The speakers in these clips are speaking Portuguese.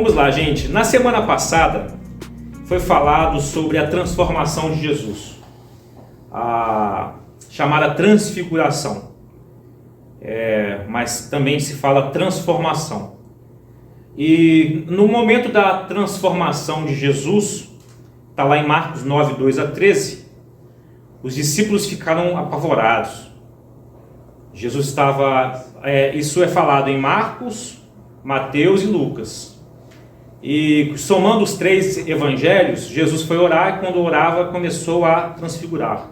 Vamos lá, gente. Na semana passada foi falado sobre a transformação de Jesus, a chamada transfiguração, mas também se fala transformação. E no momento da transformação de Jesus, está lá em Marcos 9, 2 a 13, os discípulos ficaram apavorados. Jesus estava, isso é falado em Marcos, Mateus e Lucas. E somando os três evangelhos, Jesus foi orar e quando orava começou a transfigurar.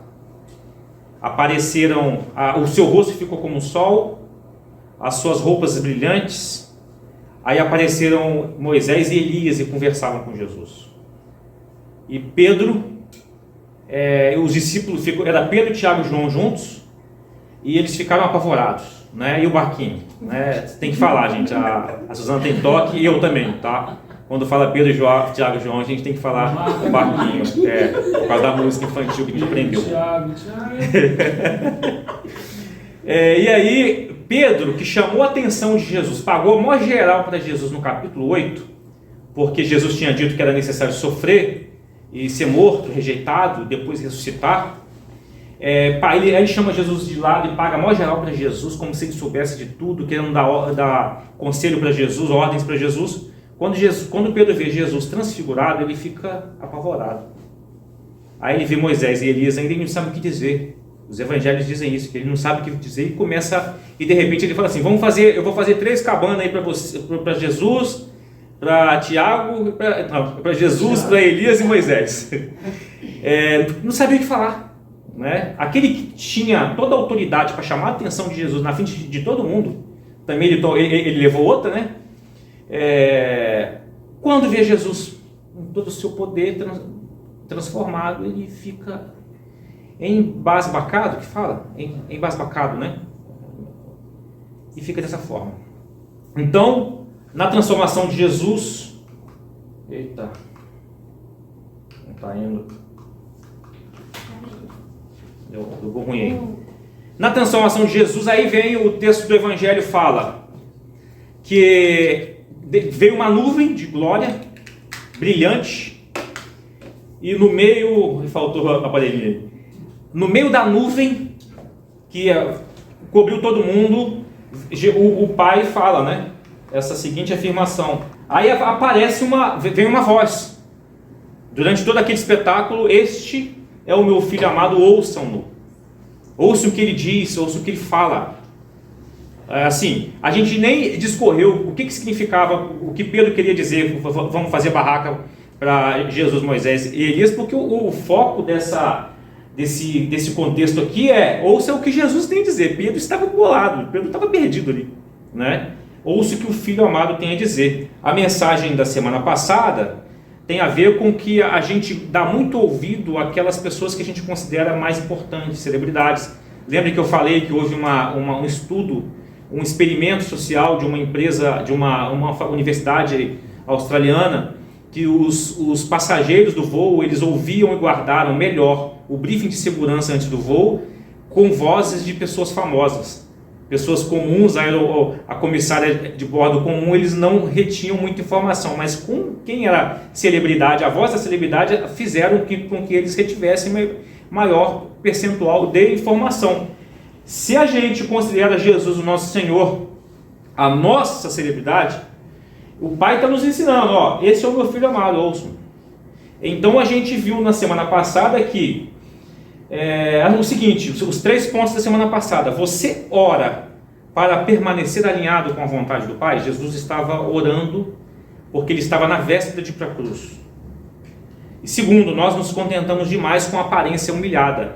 Apareceram, o seu rosto ficou como o sol, as suas roupas brilhantes. Aí apareceram Moisés e Elias e conversavam com Jesus. E Pedro, os discípulos, era Pedro, Tiago e João juntos, e eles ficaram apavorados, né? E o barquinho, né? Tem que falar, gente, a Suzana tem toque e eu também, tá? Quando fala Pedro, Tiago e João, a gente tem que falar o barquinho, por causa da música infantil que a gente aprendeu. E aí, Pedro, que chamou a atenção de Jesus, pagou a maior geral para Jesus no capítulo 8, porque Jesus tinha dito que era necessário sofrer e ser morto, rejeitado, depois ressuscitar. Ele chama Jesus de lado e paga a maior geral para Jesus, como se ele soubesse de tudo, querendo dar conselho para Jesus, ordens para Jesus. Quando Pedro vê Jesus transfigurado, ele fica apavorado. Aí ele vê Moisés e Elias, ainda ele não sabe o que dizer. Os evangelhos dizem isso, que ele não sabe o que dizer e de repente ele fala assim: eu vou fazer 3 cabanas aí para Jesus, para Tiago, para Jesus, para Elias e Moisés. Não sabia o que falar, né? Aquele que tinha toda a autoridade para chamar a atenção de Jesus na frente de todo mundo, também ele levou outra, né? Quando vê Jesus com todo o seu poder transformado, ele fica embasbacado, que fala? Embasbacado, né? E fica dessa forma. Então, na transformação de Jesus, eita, não está indo, deu ruim aí. Na transformação de Jesus, aí vem o texto do Evangelho, fala que veio uma nuvem de glória, brilhante, e no meio, faltou a aparelhinha, no meio da nuvem, que cobriu todo mundo, o Pai fala, né, essa seguinte afirmação. Aí vem uma voz, durante todo aquele espetáculo: este é o meu filho amado, ouçam-no. Ouçam o que ele diz, ouçam o que ele fala. Assim, a gente nem discorreu o que significava, o que Pedro queria dizer, vamos fazer barraca para Jesus, Moisés e Elias, porque o foco desse contexto aqui ouça o que Jesus tem a dizer. Pedro estava bolado, Pedro estava perdido ali, né? Ouça o que o Filho amado tem a dizer. A mensagem da semana passada tem a ver com que a gente dá muito ouvido àquelas pessoas que a gente considera mais importantes, celebridades. Lembra que eu falei que houve um estudo, um experimento social de uma empresa, de uma universidade australiana, que os passageiros do voo, eles ouviam e guardaram melhor o briefing de segurança antes do voo com vozes de pessoas famosas. Pessoas comuns, a comissária de bordo comum, eles não retinham muita informação, mas com quem era celebridade, a voz da celebridade fizeram com que eles retivessem maior percentual de informação. Se a gente considera Jesus, o nosso Senhor, a nossa celebridade, o Pai está nos ensinando: esse é o meu filho amado, ouçam. Então a gente viu na semana passada que o seguinte, os 3 pontos da semana passada: você ora para permanecer alinhado com a vontade do Pai. Jesus estava orando porque ele estava na véspera de ir para a cruz. E segundo, nós nos contentamos demais com a aparência humilhada,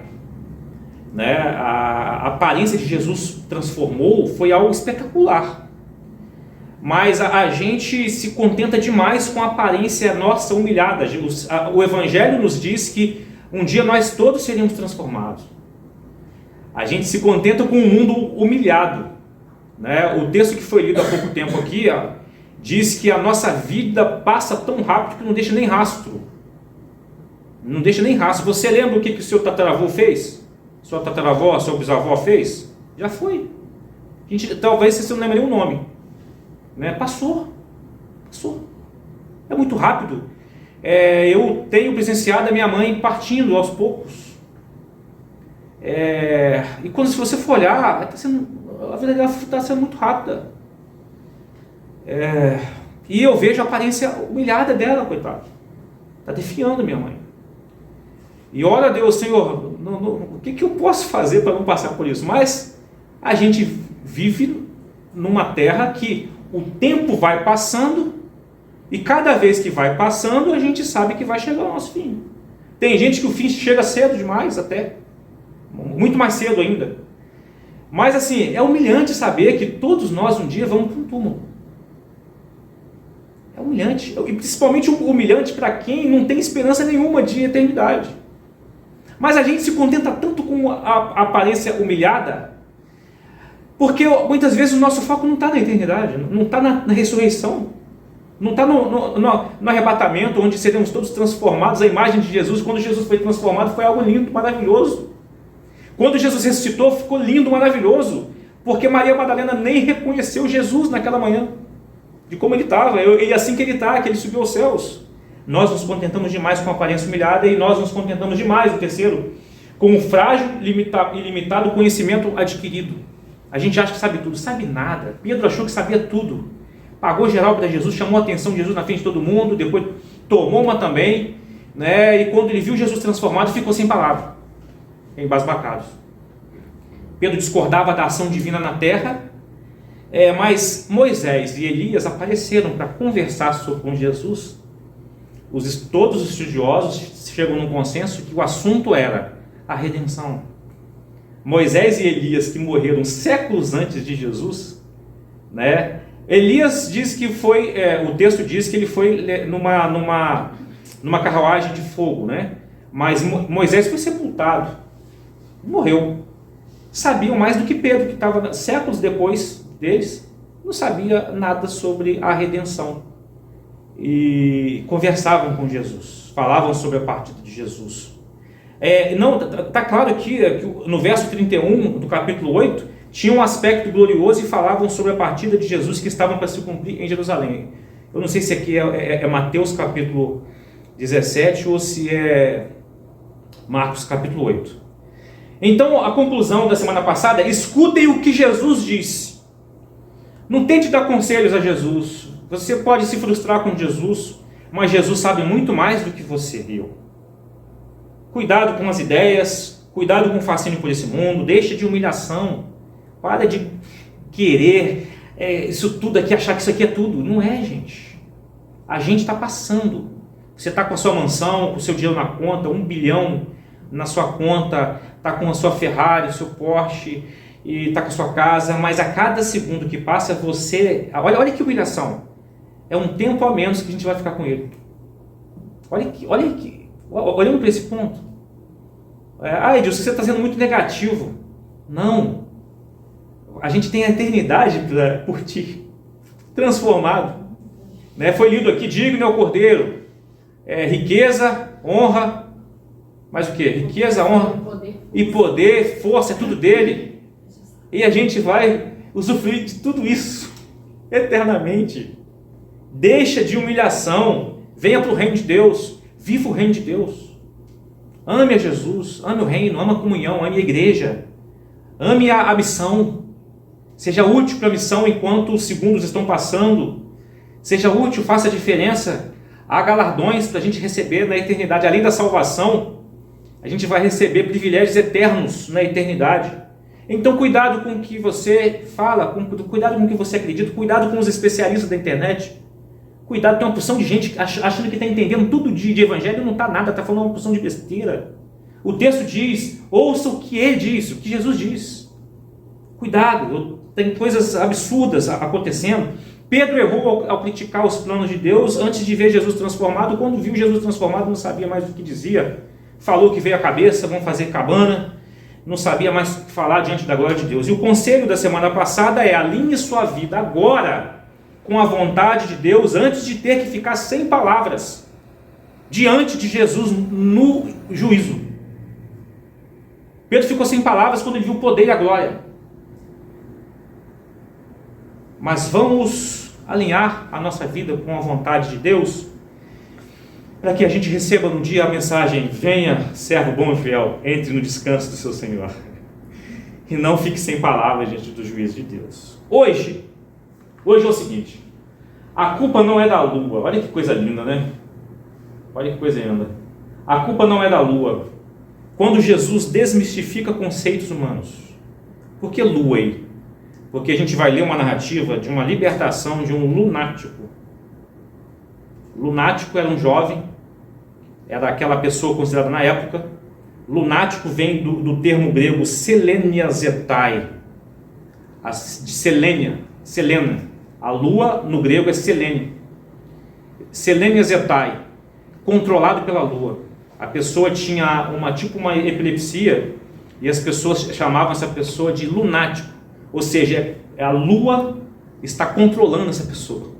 né? A aparência de Jesus transformou, foi algo espetacular, mas a gente se contenta demais com a aparência nossa humilhada. O Evangelho nos diz que um dia nós todos seríamos transformados. A gente se contenta com um mundo humilhado, né? O texto que foi lido há pouco tempo aqui diz que a nossa vida passa tão rápido que não deixa nem rastro. Não deixa nem rastro. Você lembra o que o seu tataravô fez? Sua tataravó, seu bisavó fez? Já foi. Talvez você não lembre nem o nome, né? Passou. É muito rápido. Eu tenho presenciado a minha mãe partindo aos poucos. E quando, se você for olhar, a vida dela está sendo muito rápida. E eu vejo a aparência humilhada dela, coitada. Está defiando minha mãe. E ora a Deus, Senhor, o que eu posso fazer para não passar por isso? Mas a gente vive numa terra que o tempo vai passando e cada vez que vai passando a gente sabe que vai chegar o nosso fim. Tem gente que o fim chega cedo demais até, muito mais cedo ainda. Mas assim, é humilhante saber que todos nós um dia vamos para um túmulo. É humilhante, e principalmente humilhante para quem não tem esperança nenhuma de eternidade. Mas a gente se contenta tanto com a aparência humilhada, porque muitas vezes o nosso foco não está na eternidade, não está na ressurreição, não está no arrebatamento, onde seremos todos transformados à imagem de Jesus. Quando Jesus foi transformado, foi algo lindo, maravilhoso. Quando Jesus ressuscitou, ficou lindo, maravilhoso, porque Maria Madalena nem reconheceu Jesus naquela manhã, de como ele estava, e assim que ele está, que ele subiu aos céus. Nós nos contentamos demais com a aparência humilhada, e nós nos contentamos demais, o terceiro, com o frágil e ilimitado conhecimento adquirido. A gente acha que sabe tudo, sabe nada. Pedro achou que sabia tudo, pagou geral para Jesus, chamou a atenção de Jesus na frente de todo mundo, depois tomou uma também, né? E quando ele viu Jesus transformado, ficou sem palavra, embasbacado. Pedro discordava da ação divina na terra, mas Moisés e Elias apareceram para conversar com Jesus. Todos os estudiosos chegam num consenso que o assunto era a redenção. Moisés e Elias, que morreram séculos antes de Jesus, né? Elias diz que foi, o texto diz que ele foi numa carruagem de fogo, né? Mas Moisés foi sepultado, morreu. Sabiam mais do que Pedro, que estava séculos depois deles, não sabia nada sobre a redenção. E conversavam com Jesus, falavam sobre a partida de Jesus. Está claro aqui que no verso 31 do capítulo 8, tinha um aspecto glorioso e falavam sobre a partida de Jesus que estavam para se cumprir em Jerusalém. Eu não sei se aqui é Mateus capítulo 17 ou se é Marcos capítulo 8. Então, a conclusão da semana passada: escutem o que Jesus disse. Não tente dar conselhos a Jesus. Você pode se frustrar com Jesus, mas Jesus sabe muito mais do que você e eu. Cuidado com as ideias, cuidado com o fascínio por esse mundo, deixa de humilhação, para de querer isso tudo aqui, achar que isso aqui é tudo. Não é, gente. A gente está passando. Você está com a sua mansão, com o seu dinheiro na conta, 1 bilhão na sua conta, está com a sua Ferrari, o seu Porsche, e está com a sua casa, mas a cada segundo que passa você... Olha que humilhação. É um tempo a menos que a gente vai ficar com ele. Olhando para esse ponto. Edilson, você está sendo muito negativo. Não. A gente tem a eternidade por ti. Transformado. Né? Foi lido aqui: digno é o Cordeiro. Riqueza, honra. Mas o que? Riqueza, honra e poder, força, é tudo dele. E a gente vai usufruir de tudo isso eternamente. Deixa de humilhação, venha para o reino de Deus, viva o reino de Deus. Ame a Jesus, ame o reino, ame a comunhão, ame a igreja, ame a missão. Seja útil para a missão enquanto os segundos estão passando. Seja útil, faça a diferença. Há galardões para a gente receber na eternidade. Além da salvação, a gente vai receber privilégios eternos na eternidade. Então, cuidado com o que você fala, cuidado com o que você acredita, cuidado com os especialistas da internet. Cuidado, tem uma porção de gente achando que está entendendo tudo de evangelho e não está nada, está falando uma porção de besteira. O texto diz: ouça o que ele diz, o que Jesus diz. Cuidado, tem coisas absurdas acontecendo. Pedro errou ao criticar os planos de Deus antes de ver Jesus transformado. Quando viu Jesus transformado, não sabia mais o que dizia. Falou que veio a cabeça, vamos fazer cabana. Não sabia mais o que falar diante da glória de Deus. E o conselho da semana passada é: alinhe sua vida agora com a vontade de Deus, antes de ter que ficar sem palavras diante de Jesus no juízo. Pedro ficou sem palavras quando ele viu o poder e a glória. Mas vamos alinhar a nossa vida com a vontade de Deus, para que a gente receba no dia a mensagem: venha, servo bom e fiel, entre no descanso do seu Senhor. E não fique sem palavras diante do juízo de Deus. Hoje é o seguinte: a culpa não é da lua. Olha que coisa linda, né? Olha que coisa linda. A culpa não é da lua. Quando Jesus desmistifica conceitos humanos. Por que lua aí? Porque a gente vai ler uma narrativa de uma libertação de um lunático. Lunático era um jovem, era aquela pessoa considerada na época. Lunático vem do termo grego seleniazetai, de Selena. A lua no grego é selene. Seleniazetai, controlado pela lua. A pessoa tinha uma epilepsia e as pessoas chamavam essa pessoa de lunático. Ou seja, a lua está controlando essa pessoa.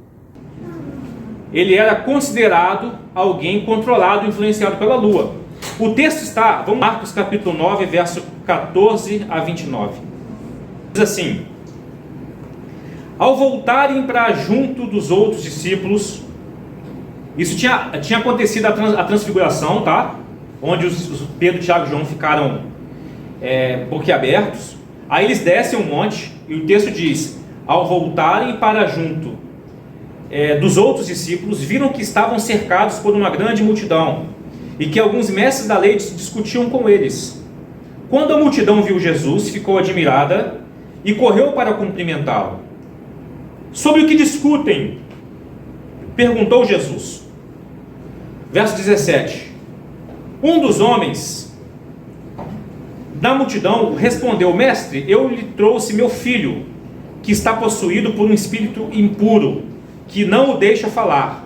Ele era considerado alguém controlado, influenciado pela lua. O texto está, vamos Marcos capítulo 9, verso 14 a 29. Diz assim: ao voltarem para junto dos outros discípulos, isso tinha acontecido a transfiguração, tá? Onde os Pedro, Tiago e João ficaram boquiabertos. Aí eles descem um monte e o texto diz: ao voltarem para junto dos outros discípulos, viram que estavam cercados por uma grande multidão e que alguns mestres da lei discutiam com eles. Quando a multidão viu Jesus, ficou admirada e correu para cumprimentá-lo. Sobre o que discutem? Perguntou Jesus. Verso 17. Um dos homens da multidão respondeu: mestre, eu lhe trouxe meu filho, que está possuído por um espírito impuro, que não o deixa falar.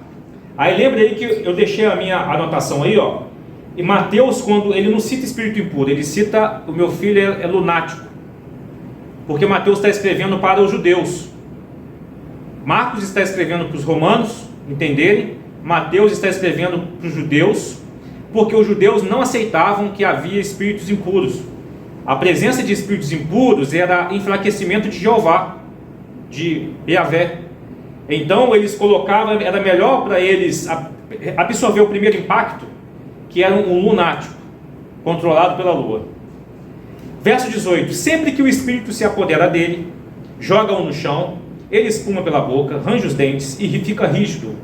Aí lembra aí que eu deixei a minha anotação aí, ó. E Mateus, quando ele não cita espírito impuro, ele cita: o meu filho é lunático. Porque Mateus está escrevendo para os judeus. Marcos está escrevendo para os romanos entenderem. Mateus está escrevendo para os judeus, porque os judeus não aceitavam que havia espíritos impuros. A presença de espíritos impuros era enfraquecimento de Jeová, de Yahvé. Então eles colocavam, era melhor para eles absorver o primeiro impacto, que era um lunático, controlado pela lua. Verso 18: sempre que o espírito se apodera dele, joga-o no chão, ele espuma pela boca, range os dentes e fica rígido.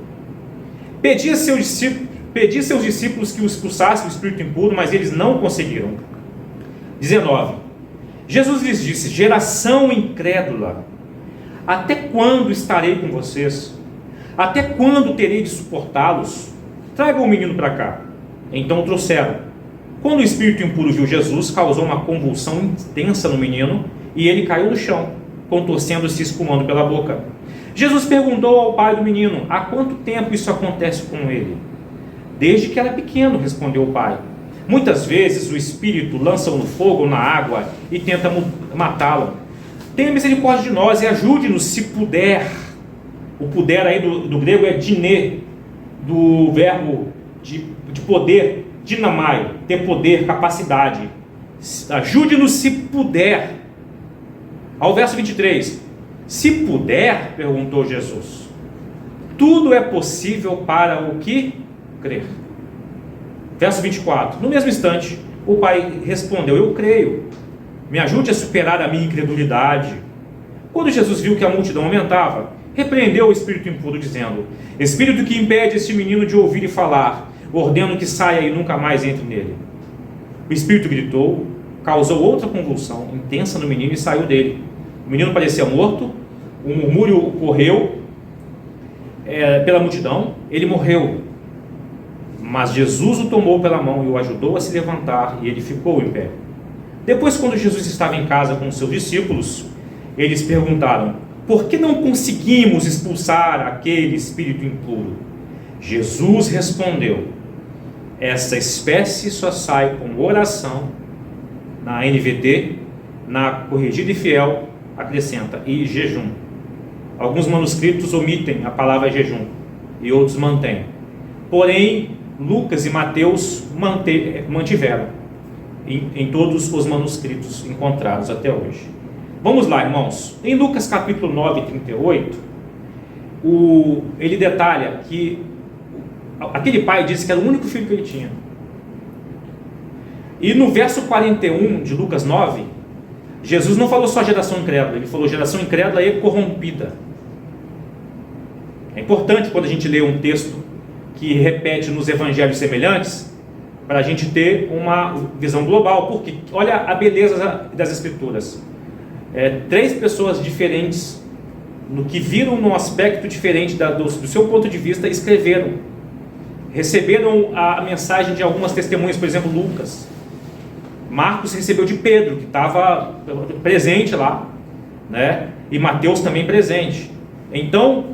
Pedi a seus discípulos que o expulsassem o espírito impuro, mas eles não conseguiram. 19. Jesus lhes disse: geração incrédula, até quando estarei com vocês? Até quando terei de suportá-los? Tragam o menino para cá. Então o trouxeram. Quando o espírito impuro viu Jesus, causou uma convulsão intensa no menino e ele caiu no chão, contorcendo-se e espumando pela boca. Jesus perguntou ao pai do menino: há quanto tempo isso acontece com ele? Desde que era pequeno, respondeu o pai. Muitas vezes o espírito lança-o no fogo ou na água e tenta matá-lo. Tenha misericórdia de nós e ajude-nos se puder. O puder aí do grego é diné, do verbo de poder, dinamai, ter poder, capacidade. Ajude-nos se puder. Ao verso 23, se puder, perguntou Jesus, tudo é possível para o que crer. Verso 24, no mesmo instante, o pai respondeu: eu creio, me ajude a superar a minha incredulidade. Quando Jesus viu que a multidão aumentava, repreendeu o espírito impuro, dizendo: espírito que impede este menino de ouvir e falar, ordeno que saia e nunca mais entre nele. O espírito gritou, causou outra convulsão intensa no menino e saiu dele. O menino parecia morto, um murmúrio correu pela multidão, ele morreu. Mas Jesus o tomou pela mão e o ajudou a se levantar, e ele ficou em pé. Depois, quando Jesus estava em casa com os seus discípulos, eles perguntaram: por que não conseguimos expulsar aquele espírito impuro? Jesus respondeu: essa espécie só sai com oração. Na NVT, na Corrigida e Fiel, acrescenta: e jejum. Alguns manuscritos omitem a palavra jejum e outros mantêm. Porém, Lucas e Mateus mantiveram em todos os manuscritos encontrados até hoje. Vamos lá, irmãos. Em Lucas capítulo 9, 38, ele detalha que Aquele pai disse que era o único filho que ele tinha. E no verso 41 de Lucas 9, Jesus não falou só geração incrédula, ele falou geração incrédula e corrompida. É importante quando a gente lê um texto que repete nos evangelhos semelhantes, para a gente ter uma visão global, porque olha a beleza das escrituras. 3 pessoas diferentes, no que viram num aspecto diferente do seu ponto de vista, escreveram, receberam a mensagem de algumas testemunhas. Por exemplo, Lucas. Marcos recebeu de Pedro, que estava presente lá, né? E Mateus também presente. Então,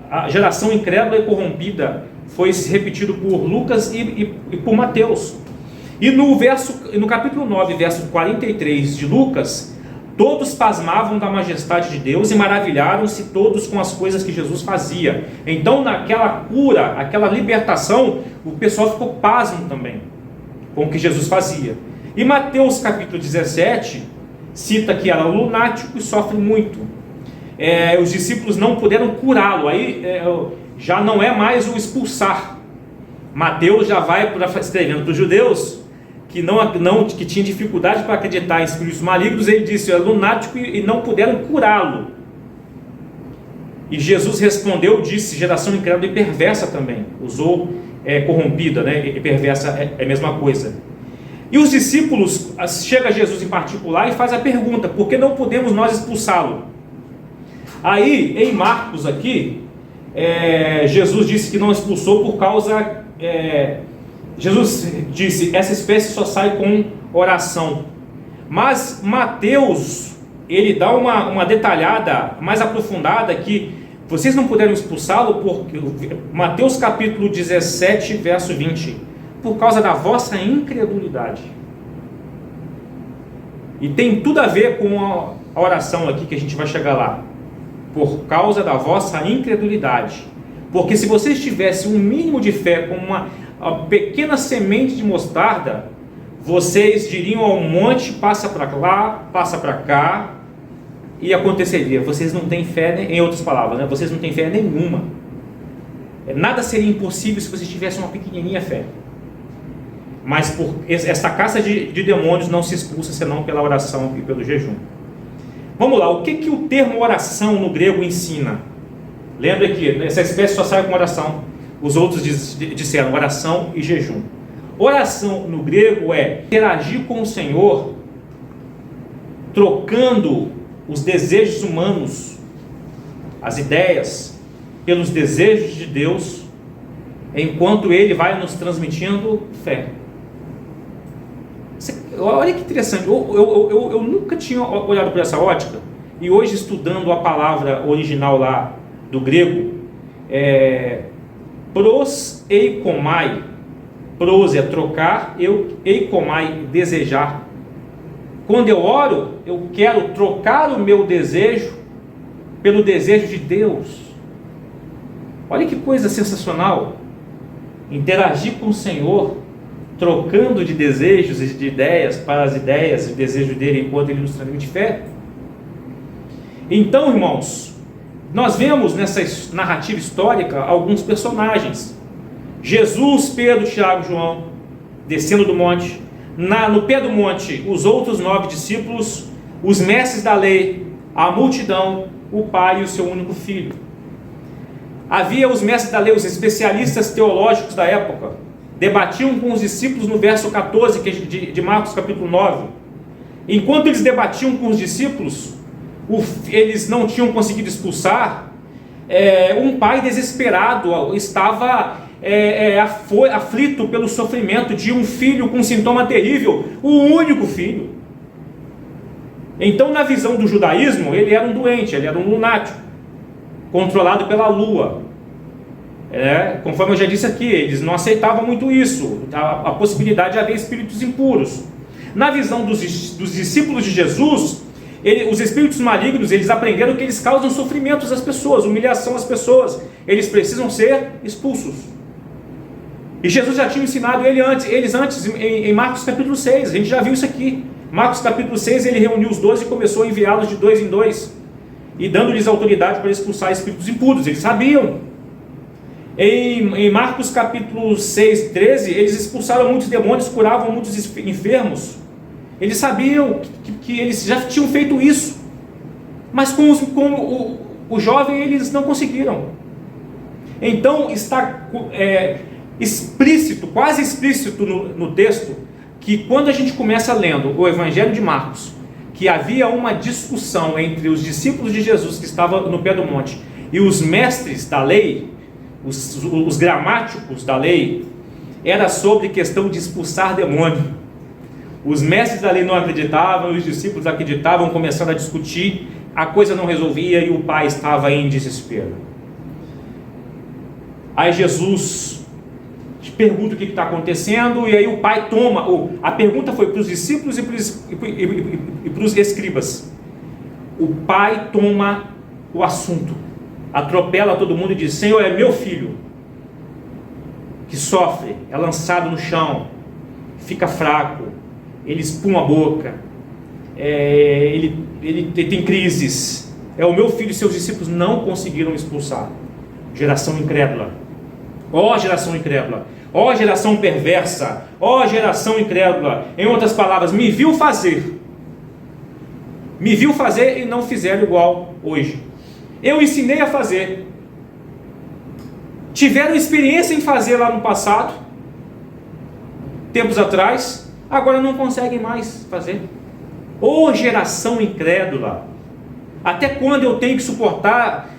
a geração incrédula e corrompida foi repetido por Lucas e por Mateus. E no capítulo 9, verso 43 de Lucas, todos pasmavam da majestade de Deus e maravilharam-se todos com as coisas que Jesus fazia. Então, naquela cura, aquela libertação, o pessoal ficou pasmo também com o que Jesus fazia. E Mateus capítulo 17 cita que era lunático e sofre muito. Os discípulos não puderam curá-lo. Aí já não é mais o expulsar. Mateus já vai escrevendo para os judeus que tinha dificuldade para acreditar em espíritos malignos. Ele disse, é lunático, e não puderam curá-lo. E Jesus respondeu, disse, geração incrédula e perversa também. Usou corrompida, né? E perversa é a mesma coisa. E os discípulos, chega Jesus em particular e faz a pergunta, por que não podemos nós expulsá-lo? Aí, em Marcos aqui, Jesus disse que não expulsou por causa... Jesus disse, essa espécie só sai com oração. Mas Mateus, ele dá uma detalhada mais aprofundada, que vocês não puderam expulsá-lo, porque Mateus capítulo 17, verso 20, por causa da vossa incredulidade. E tem tudo a ver com a oração aqui, que a gente vai chegar lá. Por causa da vossa incredulidade. Porque se vocês tivessem um mínimo de fé, como uma pequena semente de mostarda, vocês diriam ao monte, passa para lá, passa para cá, e aconteceria. Vocês não têm fé, em outras palavras, né? Vocês não têm fé nenhuma. Nada seria impossível se vocês tivessem uma pequenininha fé. Mas por esta caça de demônios não se expulsa senão pela oração e pelo jejum. Vamos lá, o que o termo oração no grego ensina? Lembra que essa espécie só sai com oração. Os outros disseram oração e jejum. Oração no grego é interagir com o Senhor, trocando os desejos humanos, as ideias, pelos desejos de Deus, enquanto Ele vai nos transmitindo fé. Olha que interessante, eu nunca tinha olhado por essa ótica, e hoje, estudando a palavra original lá do grego, pros eikomai, pros é trocar, eikomai, desejar. Quando eu oro, eu quero trocar o meu desejo pelo desejo de Deus. Olha que coisa sensacional, interagir com o Senhor, trocando de desejos e de ideias para as ideias e desejos dele, enquanto ele nos transmite fé. Então, irmãos, nós vemos nessa narrativa histórica alguns personagens: Jesus, Pedro, Tiago e João descendo do monte, no pé do monte os outros 9 discípulos, os mestres da lei, a multidão, o pai e o seu único filho. Havia os mestres da lei, os especialistas teológicos da época, debatiam com os discípulos no verso 14 de Marcos capítulo 9. Enquanto eles debatiam com os discípulos, eles não tinham conseguido expulsar, um pai desesperado estava aflito pelo sofrimento de um filho com um sintoma terrível, o único filho. Então, na visão do judaísmo, ele era um doente, ele era um lunático, controlado pela lua. Conforme eu já disse aqui, eles não aceitavam muito isso, a possibilidade de haver espíritos impuros. Na visão dos discípulos de Jesus, os espíritos malignos, eles aprenderam que eles causam sofrimentos às pessoas, humilhação às pessoas, eles precisam ser expulsos. E Jesus já tinha ensinado eles antes, em Marcos capítulo 6, a gente já viu isso aqui. Marcos capítulo 6, ele reuniu os 12 e começou a enviá-los de 2 em 2, e dando-lhes autoridade para expulsar espíritos impuros. Eles sabiam. Em Marcos capítulo 6, 13, eles expulsaram muitos demônios, curavam muitos enfermos. Eles sabiam que eles já tinham feito isso, mas com o jovem eles não conseguiram. Então está explícito, quase explícito no texto, que quando a gente começa lendo o Evangelho de Marcos, que havia uma discussão entre os discípulos de Jesus que estavam no pé do monte e os mestres da lei, os gramáticos da lei, era sobre questão de expulsar demônio. Os mestres da lei não acreditavam, os discípulos acreditavam, começaram a discutir, a coisa não resolvia e o pai estava em desespero. Aí Jesus pergunta o que está acontecendo, e aí o pai toma, a pergunta foi para os discípulos e para os escribas. O pai toma o assunto, atropela todo mundo e diz: Senhor, é meu filho que sofre, é lançado no chão, fica fraco, ele espuma a boca, ele tem crises, é o meu filho. E seus discípulos não conseguiram expulsar. Geração incrédula, ó geração incrédula, ó geração perversa, ó geração incrédula. Em outras palavras, me viu fazer e não fizeram igual hoje. Eu ensinei a fazer, tiveram experiência em fazer lá no passado, tempos atrás, agora não conseguem mais fazer. Ô geração incrédula, até quando eu tenho que suportar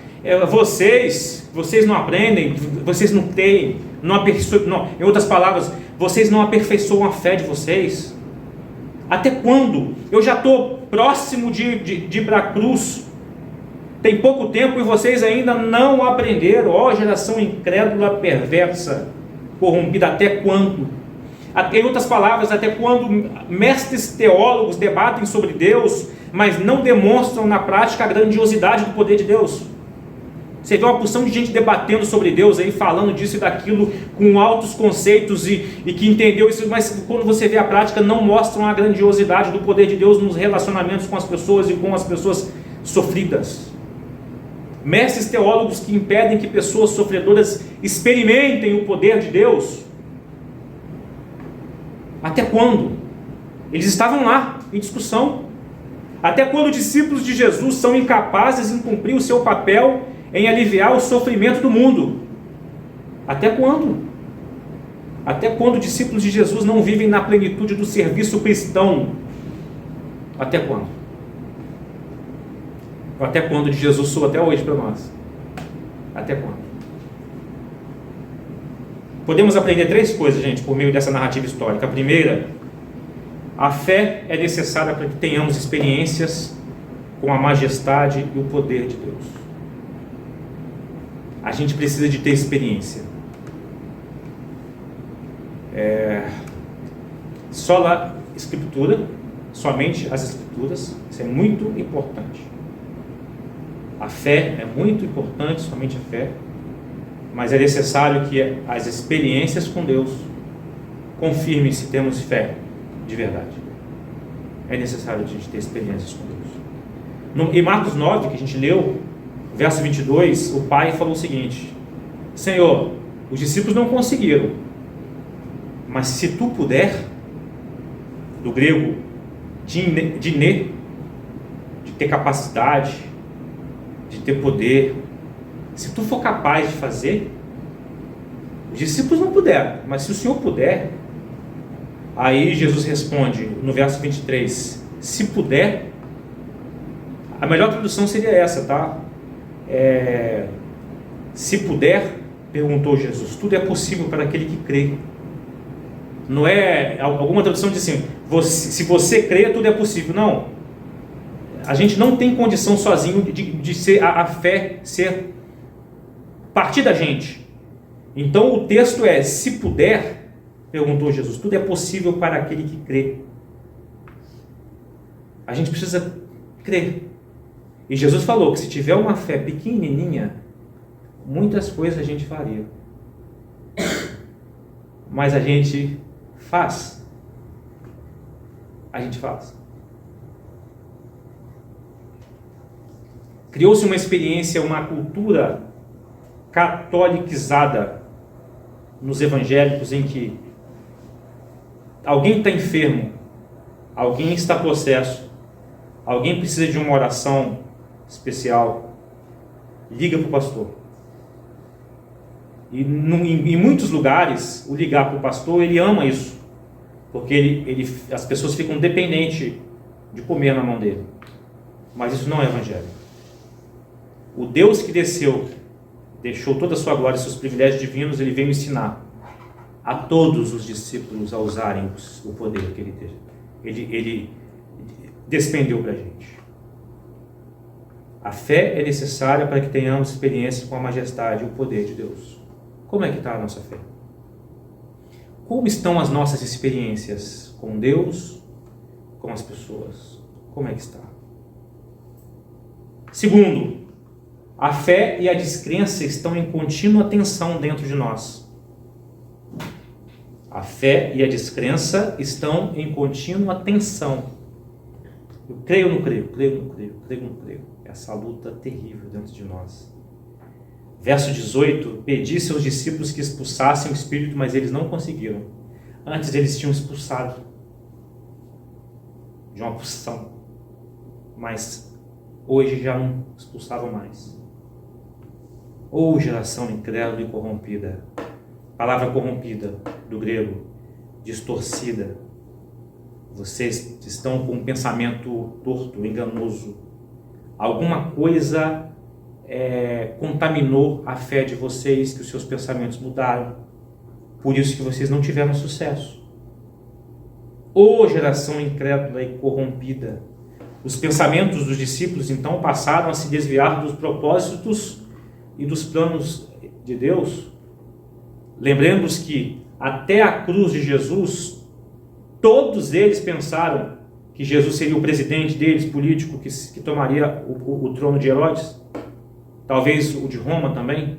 vocês não aprendem, vocês não têm, em outras palavras, vocês não aperfeiçoam a fé de vocês? Até quando? Eu já estou próximo de ir para a cruz, tem pouco tempo e vocês ainda não aprenderam. Ó geração incrédula, perversa, corrompida, até quando? Em outras palavras, até quando mestres teólogos debatem sobre Deus, mas não demonstram na prática a grandiosidade do poder de Deus? Você vê uma porção de gente debatendo sobre Deus aí, falando disso e daquilo, com altos conceitos e que entendeu isso, mas quando você vê a prática, não mostram a grandiosidade do poder de Deus nos relacionamentos com as pessoas e com as pessoas sofridas. Mestres teólogos que impedem que pessoas sofredoras experimentem o poder de Deus. Até quando? Eles estavam lá, em discussão. Até quando discípulos de Jesus são incapazes em cumprir o seu papel em aliviar o sofrimento do mundo? Até quando? Até quando discípulos de Jesus não vivem na plenitude do serviço cristão? Até quando? Até quando de Jesus soa até hoje para nós? Até quando? Podemos aprender 3 coisas, gente, por meio dessa narrativa histórica. A primeira, a fé é necessária para que tenhamos experiências com a majestade e o poder de Deus. A gente precisa de ter experiência. Só a Escritura, somente as Escrituras, isso é muito importante. A fé é muito importante, somente a fé, mas é necessário que as experiências com Deus confirmem se temos fé de verdade. É necessário a gente ter experiências com Deus. Em Marcos 9, que a gente leu, verso 22, o pai falou o seguinte: Senhor, os discípulos não conseguiram, mas se tu puder, do grego dine, de ter capacidade, de ter poder, se tu for capaz de fazer, os discípulos não puderam, mas se o Senhor puder. Aí Jesus responde no verso 23, se puder. A melhor tradução seria essa, tá? Se puder, perguntou Jesus, tudo é possível para aquele que crê. Não é, alguma tradução diz assim, se você crê, tudo é possível. Não, a gente não tem condição sozinho de ser a fé ser partir da gente. Então o texto é, se puder, perguntou Jesus, tudo é possível para aquele que crê. A gente precisa crer. E Jesus falou que se tiver uma fé pequenininha, muitas coisas a gente faria. Mas a gente faz. A gente faz. Criou-se uma experiência, uma cultura catolicizada nos evangélicos, em que alguém está enfermo, alguém está possesso, alguém precisa de uma oração especial, liga para o pastor. E em muitos lugares, o ligar para o pastor, ele ama isso, porque as pessoas ficam dependentes de comer na mão dele. Mas isso não é evangelho. O Deus que desceu, deixou toda a sua glória e seus privilégios divinos, ele veio ensinar a todos os discípulos a usarem o poder que ele despendeu para a gente. A fé é necessária para que tenhamos experiência com a majestade e o poder de Deus. Como é que está a nossa fé? Como estão as nossas experiências com Deus, com as pessoas? Como é que está? Segundo, a fé e a descrença estão em contínua tensão dentro de nós. A fé e a descrença estão em contínua tensão. Eu creio ou não creio? Creio ou não creio? Creio ou não creio? Essa luta terrível dentro de nós. Verso 18, pedi seus discípulos que expulsassem o espírito, mas eles não conseguiram. Antes eles tinham expulsado de uma posição, mas hoje já não expulsavam mais. Ô geração incrédula e corrompida. Palavra corrompida, do grego, distorcida. Vocês estão com um pensamento torto, enganoso. Alguma coisa contaminou a fé de vocês, que os seus pensamentos mudaram. Por isso que vocês não tiveram sucesso. Ô geração incrédula e corrompida. Os pensamentos dos discípulos então passaram a se desviar dos propósitos e dos planos de Deus. Lembremos que até a cruz de Jesus, todos eles pensaram que Jesus seria o presidente deles, político, que tomaria o trono de Herodes. Talvez o de Roma também.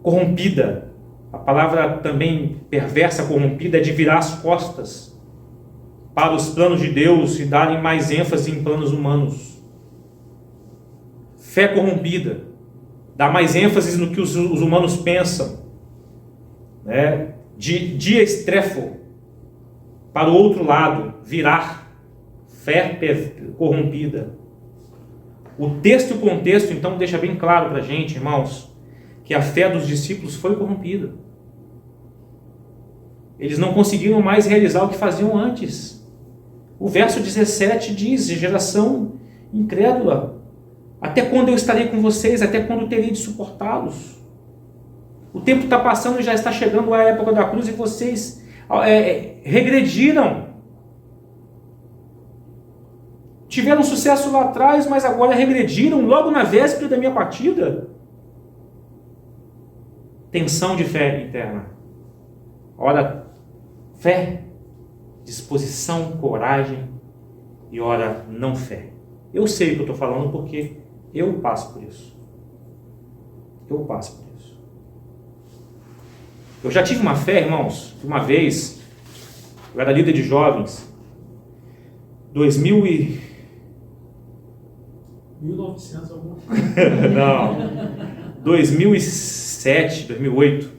Corrompida. A palavra também perversa, corrompida, é de virar as costas para os planos de Deus e darem mais ênfase em planos humanos. Fé corrompida. Dá mais ênfase no que os humanos pensam. Né? De diestrefo, para o outro lado, virar. Fé corrompida. O texto e o contexto, então, deixa bem claro para a gente, irmãos, que a fé dos discípulos foi corrompida. Eles não conseguiram mais realizar o que faziam antes. O verso 17 diz, geração incrédula, até quando eu estarei com vocês, até quando terei de suportá-los? O tempo está passando e já está chegando a época da cruz e vocês regrediram. Tiveram sucesso lá atrás, mas agora regrediram logo na véspera da minha partida. Tensão de fé interna. Ora, fé, disposição, coragem, e ora, não fé. Eu sei o que eu estou falando porque eu passo por isso. Eu passo por isso. Eu já tive uma fé, irmãos, uma vez, eu era líder de jovens, 1900 alguma coisa. Não, 2007, 2008,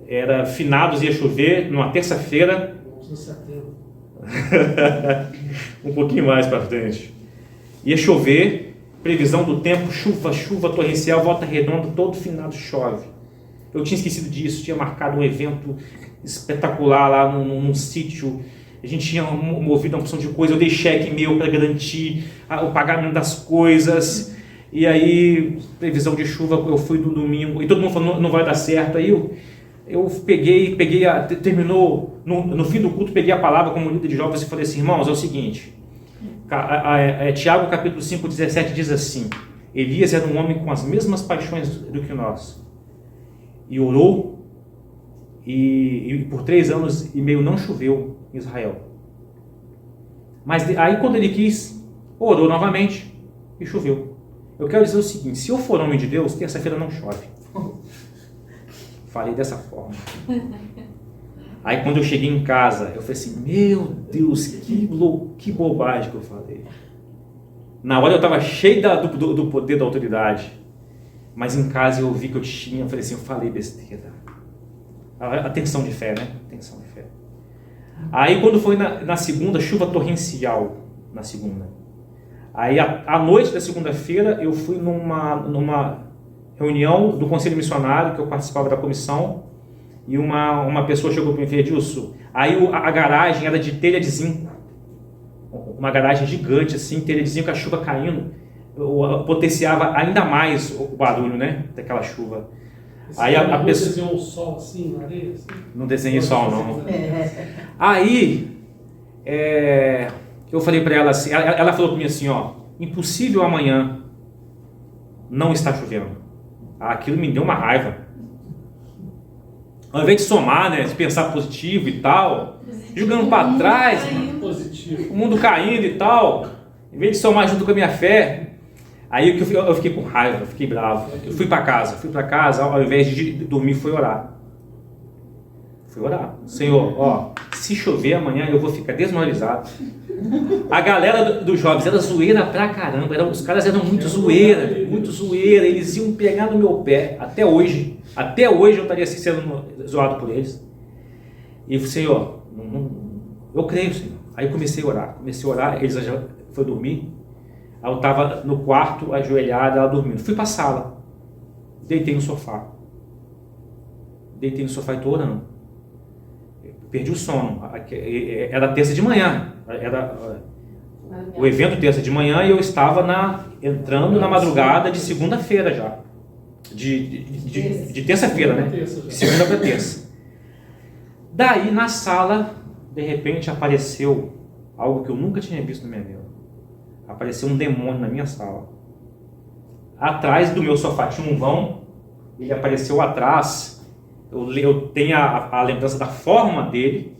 era finados, ia chover, numa terça-feira, um pouquinho mais para frente, ia chover, previsão do tempo, chuva torrencial, Volta Redonda, todo finado chove. Eu tinha esquecido disso, tinha marcado um evento espetacular lá num sítio. A gente tinha movido uma opção de coisa, eu dei cheque meu para garantir o pagamento das coisas, e aí, previsão de chuva, eu fui no domingo, e todo mundo falou, não vai dar certo, aí eu peguei terminou, no fim do culto, peguei a palavra como líder de jovens e falei assim, irmãos, é o seguinte, Tiago capítulo 5, 17 diz assim, Elias era um homem com as mesmas paixões do que nós, e orou, e por 3 anos e meio não choveu em Israel. Mas aí quando ele quis, orou novamente e choveu. Eu quero dizer o seguinte, se eu for homem de Deus, terça-feira não chove. Falei dessa forma. Aí quando eu cheguei em casa, eu falei assim, meu Deus, que bobagem que eu falei. Na hora eu estava cheio do poder da autoridade. Mas em casa eu vi que eu tinha, eu falei besteira. A tensão de fé, né? Tensão de fé. Aí quando foi na segunda, chuva torrencial na segunda. Aí à noite da segunda-feira eu fui numa reunião do Conselho Missionário, que eu participava da comissão, e uma pessoa chegou para mim e falou: Edilson, aí a garagem era de telha de zinco, uma garagem gigante assim, telha de zinco, a chuva caindo, potenciava ainda mais o barulho, né, daquela chuva. Aí a pessoa desenhou o sol assim, na areia? Assim? Não desenhei sol, não. Aí eu falei para ela assim, ela falou para mim assim, ó, impossível amanhã não estar chovendo. Aquilo me deu uma raiva. Ao invés de somar, né, de pensar positivo e tal, jogando para trás, o mundo caindo e tal, em vez de somar junto com a minha fé, aí eu fiquei com raiva, eu fiquei bravo. Eu fui para casa, ao invés de dormir, fui orar. Senhor, ó, se chover amanhã eu vou ficar desmoralizado. A galera dos jovens era zoeira pra caramba, os caras eram muito zoeira, eles iam pegar no meu pé, até hoje eu estaria assim, sendo zoado por eles. E Senhor, eu creio, Senhor. Aí eu comecei a orar, eles já foram dormir. Aí eu estava no quarto, ajoelhada, ela dormindo. Fui para a sala, deitei no sofá e estou orando. Perdi o sono, era terça de manhã, era o evento terça de manhã, e eu estava entrando na madrugada de segunda-feira já, de terça-feira, né, de segunda para terça. Daí na sala, de repente apareceu algo que eu nunca tinha visto na minha vida. Apareceu um demônio na minha sala. Atrás do meu sofá tinha um vão, ele apareceu atrás. Eu tenho a lembrança da forma dele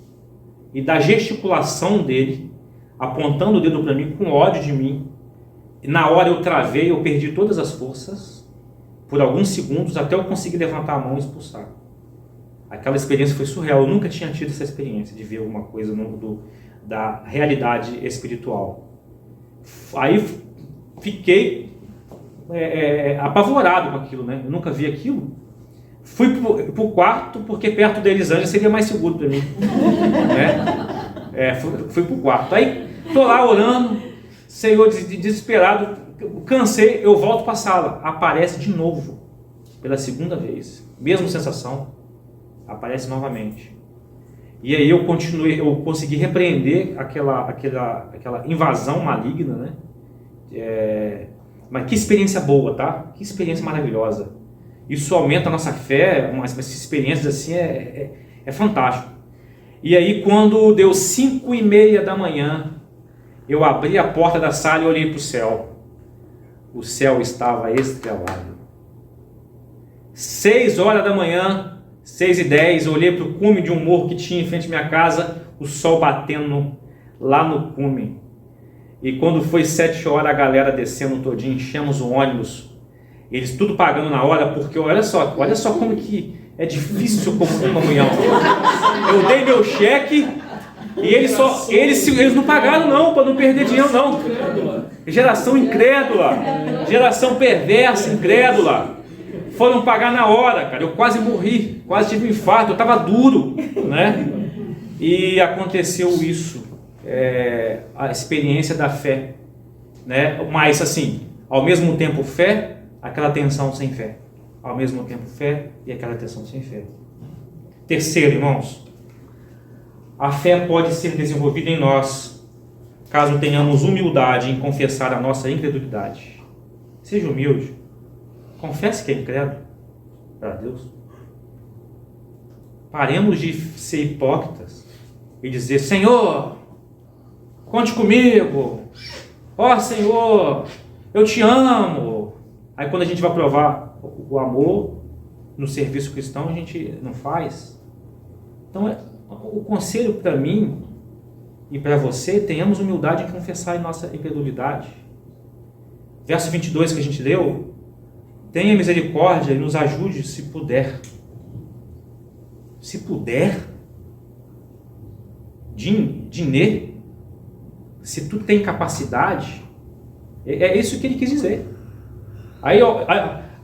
e da gesticulação dele, apontando o dedo para mim com ódio de mim. E na hora eu travei, eu perdi todas as forças por alguns segundos até eu conseguir levantar a mão e expulsar. Aquela experiência foi surreal. Eu nunca tinha tido essa experiência de ver alguma coisa da realidade espiritual. Aí fiquei apavorado com aquilo, né? Eu nunca vi aquilo. Fui pro quarto, porque perto da Elisângela seria mais seguro para mim. Né? Fui pro quarto. Aí tô lá orando, Senhor, desesperado, cansei, eu volto para a sala. Aparece de novo, pela segunda vez. Mesma sensação, aparece novamente. E aí eu consegui repreender aquela invasão maligna, né? Mas que experiência boa, tá? Que experiência maravilhosa. Isso aumenta a nossa fé, essas experiências assim é fantástico. E aí quando deu 5:30 da manhã, eu abri a porta da sala e olhei para o céu. O céu estava estrelado. 6 horas da manhã, 6:10, eu olhei para o cume de um morro que tinha em frente à minha casa, o sol batendo lá no cume. E quando foi 7 horas, a galera descendo todinho, enchemos o ônibus. Eles tudo pagando na hora, porque olha só como que é difícil comunhão. Eu dei meu cheque e eles não pagaram não, para não perder dinheiro não. Geração incrédula, geração perversa, incrédula. Foram pagar na hora, cara. Eu quase morri, quase tive um infarto, eu estava duro, né? E aconteceu isso, a experiência da fé, né? Mas assim, ao mesmo tempo fé, aquela tensão sem fé. Ao mesmo tempo fé e aquela tensão sem fé. Terceiro, irmãos, a fé pode ser desenvolvida em nós, caso tenhamos humildade em confessar a nossa incredulidade. Seja humilde. Confesse que é incrédulo para Deus. Paremos de ser hipócritas e dizer: Senhor, conte comigo. Ó Senhor, eu te amo. Aí quando a gente vai provar o amor no serviço cristão, a gente não faz. Então o conselho para mim e para você: tenhamos humildade em confessar a nossa incredulidade. Verso 22 que a gente leu: tenha misericórdia e nos ajude se puder. Se puder? Dinê? Se tu tem capacidade, É isso que ele quis dizer.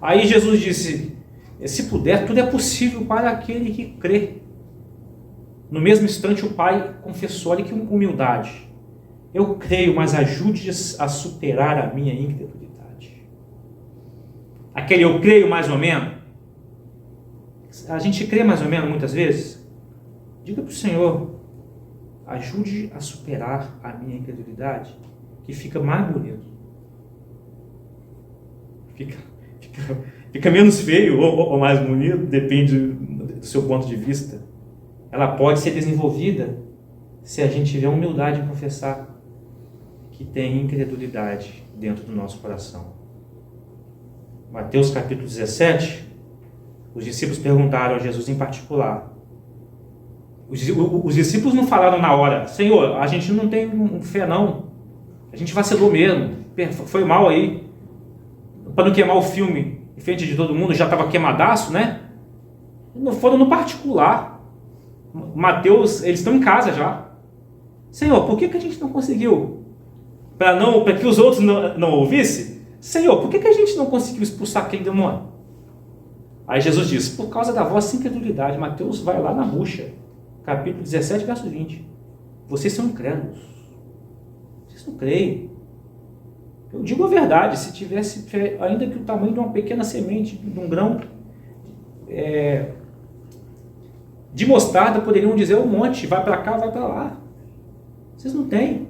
Aí Jesus disse, se puder, tudo é possível para aquele que crê. No mesmo instante o pai confessou, olha que humildade. Eu creio, mas ajude a superar a minha incredulidade. Aquele eu creio mais ou menos. A gente crê mais ou menos muitas vezes. Diga para o Senhor, ajude a superar a minha incredulidade, que fica mais bonito. Fica menos feio ou mais bonito, depende do seu ponto de vista. Ela pode ser desenvolvida se a gente tiver humildade em confessar que tem incredulidade dentro do nosso coração. Mateus capítulo 17, os discípulos perguntaram a Jesus em particular. Os discípulos não falaram na hora, Senhor, a gente não tem fé não, a gente vacilou mesmo, foi mal aí, para não queimar o filme em frente de todo mundo, já estava queimadaço, né? Não foram no particular. Mateus, eles estão em casa já. Senhor, por que a gente não conseguiu? Para que os outros não ouvissem? Senhor, por que a gente não conseguiu expulsar aquele demônio? Aí Jesus diz, por causa da vossa incredulidade. Mateus vai lá na bucha, capítulo 17, verso 20. Vocês são incrédulos. Vocês não creem. Eu digo a verdade, se tivesse fé, ainda que o tamanho de uma pequena semente, de um grão de mostarda, poderiam dizer um monte, vai para cá, vai para lá. Vocês não têm.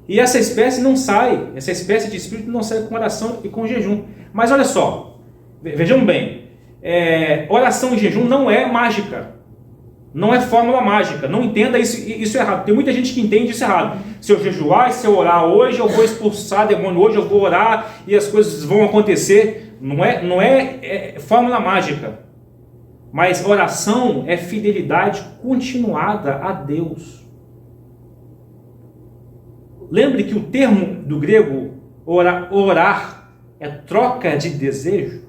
E essa espécie não sai, essa espécie de espírito não sai com oração e com jejum. Mas olha só, vejam bem, oração e jejum não é mágica, não é fórmula mágica, não entenda isso errado. Tem muita gente que entende isso errado. Se eu jejuar, se eu orar hoje, eu vou expulsar demônio hoje, eu vou orar e as coisas vão acontecer. Não é fórmula mágica. Mas oração é fidelidade continuada a Deus. Lembre que o termo do grego orar é troca de desejo.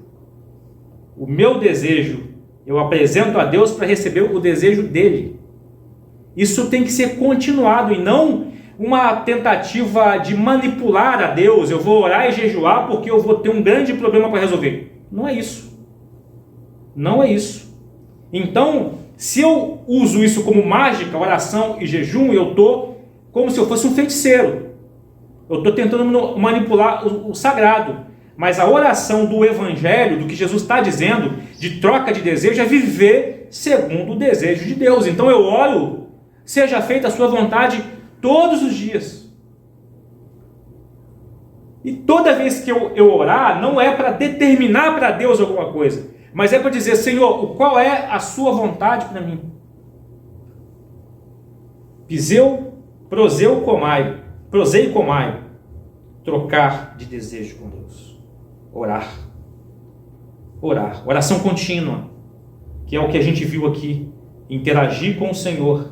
O meu desejo eu apresento a Deus para receber o desejo dele. Isso tem que ser continuado e não uma tentativa de manipular a Deus. Eu vou orar e jejuar porque eu vou ter um grande problema para resolver. Não é isso. Não é isso. Então, se eu uso isso como mágica, oração e jejum, eu estou como se eu fosse um feiticeiro. Eu estou tentando manipular o sagrado. Mas a oração do Evangelho, do que Jesus está dizendo, de troca de desejo, é viver segundo o desejo de Deus. Então eu oro, seja feita a sua vontade todos os dias. E toda vez que eu orar, não é para determinar para Deus alguma coisa, mas é para dizer, Senhor, qual é a sua vontade para mim? Prosei comai, trocar de desejo com Deus. Orar. Oração contínua, que é o que a gente viu aqui. Interagir com o Senhor.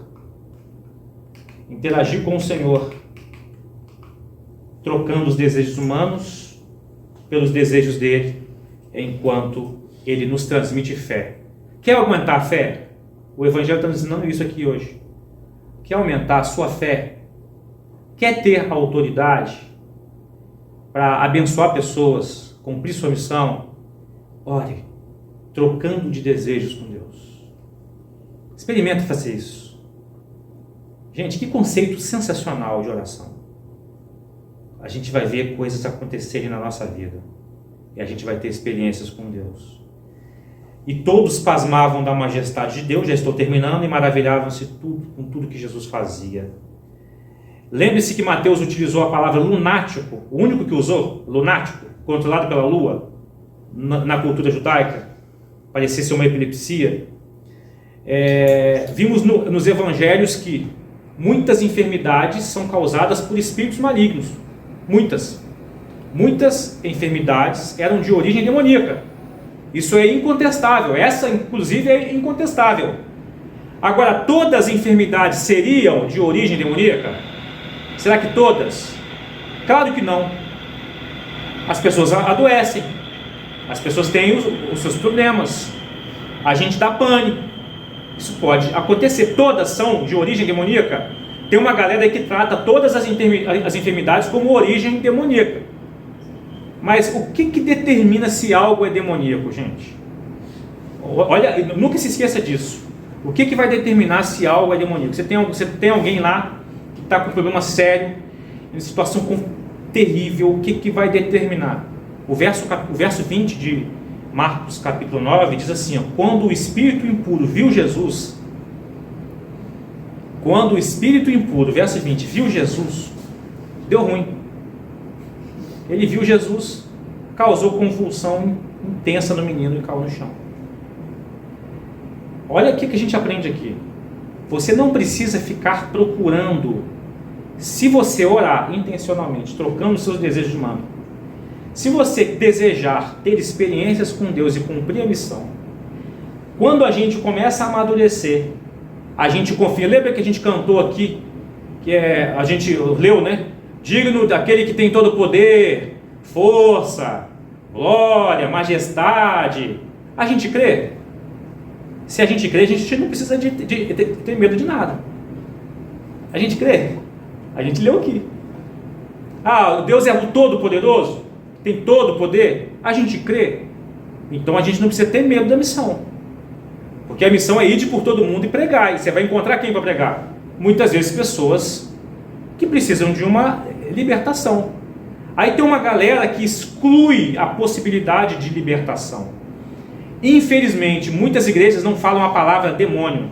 Trocando os desejos humanos pelos desejos dele, enquanto ele nos transmite fé. Quer aumentar a fé? O Evangelho está nos ensinando isso aqui hoje. Quer aumentar a sua fé? Quer ter autoridade para abençoar pessoas, cumprir sua missão? Ore, trocando de desejos com Deus. Experimente fazer isso. Gente, que conceito sensacional de oração. A gente vai ver coisas acontecerem na nossa vida. E a gente vai ter experiências com Deus. E todos pasmavam da majestade de Deus, já estou terminando, e maravilhavam-se com tudo que Jesus fazia. Lembre-se que Mateus utilizou a palavra lunático, o único que usou, lunático, controlado pela lua, na cultura judaica, parecia ser uma epilepsia. Vimos nos evangelhos que muitas enfermidades são causadas por espíritos malignos. Muitas enfermidades eram de origem demoníaca. Isso é incontestável, essa inclusive é incontestável. Agora, todas as enfermidades seriam de origem demoníaca? Será que todas? Claro que não. As pessoas adoecem, as pessoas têm os seus problemas, a gente dá pânico. Isso pode acontecer. Todas são de origem demoníaca? Tem uma galera aí que trata todas as enfermidades como origem demoníaca. Mas o que determina se algo é demoníaco, gente? Olha, nunca se esqueça disso. O que vai determinar se algo é demoníaco? Você tem alguém lá que está com um problema sério, em situação terrível, o que vai determinar? O verso 20 de Marcos capítulo 9 diz assim, ó, quando o espírito impuro viu Jesus, verso 20, viu Jesus, deu ruim. Ele viu Jesus, causou convulsão intensa no menino e caiu no chão. Olha o que a gente aprende aqui. Você não precisa ficar procurando. Se você orar intencionalmente, trocando seus desejos de mano, se você desejar ter experiências com Deus e cumprir a missão, quando a gente começa a amadurecer, a gente confia. Lembra que a gente cantou aqui, a gente leu, né? Digno daquele que tem todo o poder, força, glória, majestade. A gente crê? Se a gente crê, a gente não precisa de ter medo de nada. A gente crê? A gente leu aqui. Deus é o Todo-Poderoso, tem todo o poder. A gente crê? Então a gente não precisa ter medo da missão. Porque a missão é ir por todo mundo e pregar. E você vai encontrar quem para pregar? Muitas vezes pessoas que precisam de uma libertação. Aí tem uma galera que exclui a possibilidade de libertação. Infelizmente, muitas igrejas não falam a palavra demônio.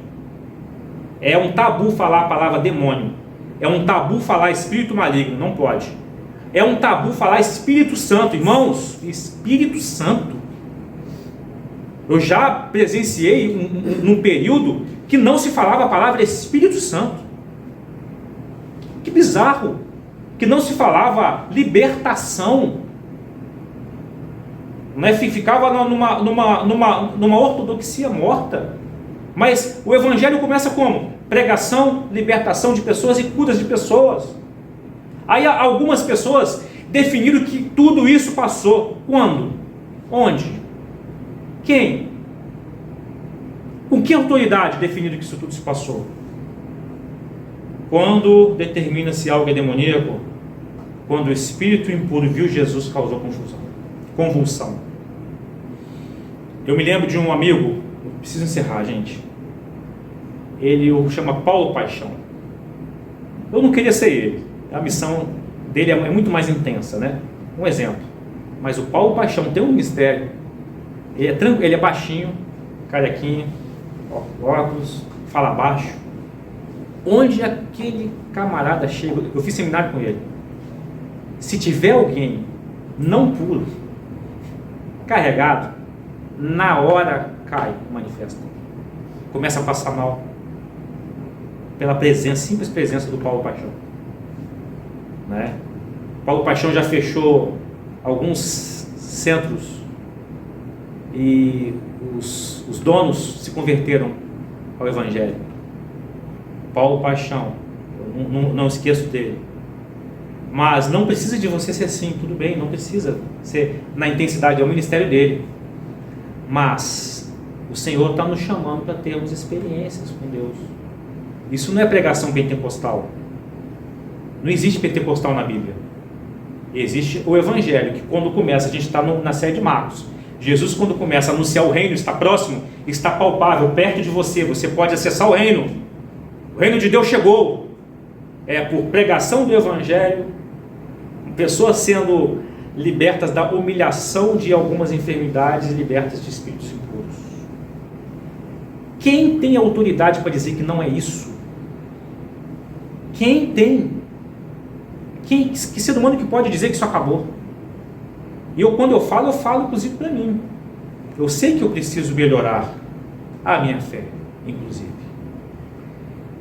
É um tabu falar a palavra demônio. É um tabu falar espírito maligno, não pode. É um tabu falar Espírito Santo, irmãos, Espírito Santo. Eu já presenciei num período que não se falava a palavra Espírito Santo. Que bizarro! Que não se falava libertação. Não é? Ficava numa ortodoxia morta. Mas o evangelho começa como? Pregação, libertação de pessoas e curas de pessoas. Aí algumas pessoas definiram que tudo isso passou. Quando? Onde? Quem? Com que autoridade definiram que isso tudo se passou? Quando determina se algo é demoníaco? Quando o espírito impuro viu Jesus, causou convulsão. Eu me lembro de um amigo, eu preciso encerrar, gente. Ele o chama Paulo Paixão. Eu não queria ser ele. A missão dele é muito mais intensa, né? Um exemplo. Mas o Paulo Paixão tem um mistério. Ele é baixinho, carequinha, óculos, fala baixo. Onde aquele camarada chega, eu fiz seminário com ele. Se tiver alguém não puro, carregado, na hora cai, manifesta. Começa a passar mal pela presença, simples presença do Paulo Paixão, né? Paulo Paixão já fechou alguns centros e os donos se converteram ao Evangelho. Paulo Paixão, eu não esqueço dele. Mas não precisa de você ser assim, tudo bem, não precisa ser na intensidade, é o ministério dele. Mas o Senhor está nos chamando para termos experiências com Deus. Isso não é pregação pentecostal. Não existe pentecostal na Bíblia. Existe o Evangelho, que quando começa, a gente está na série de Marcos. Jesus, quando começa a anunciar o reino, está próximo, está palpável, perto de você. Você pode acessar o reino. O reino de Deus chegou. É por pregação do Evangelho, pessoas sendo libertas da humilhação de algumas enfermidades, libertas de espíritos impuros. Quem tem autoridade para dizer que não é isso? Quem tem? Que ser humano que pode dizer que isso acabou? E quando eu falo inclusive para mim. Eu sei que eu preciso melhorar a minha fé, inclusive.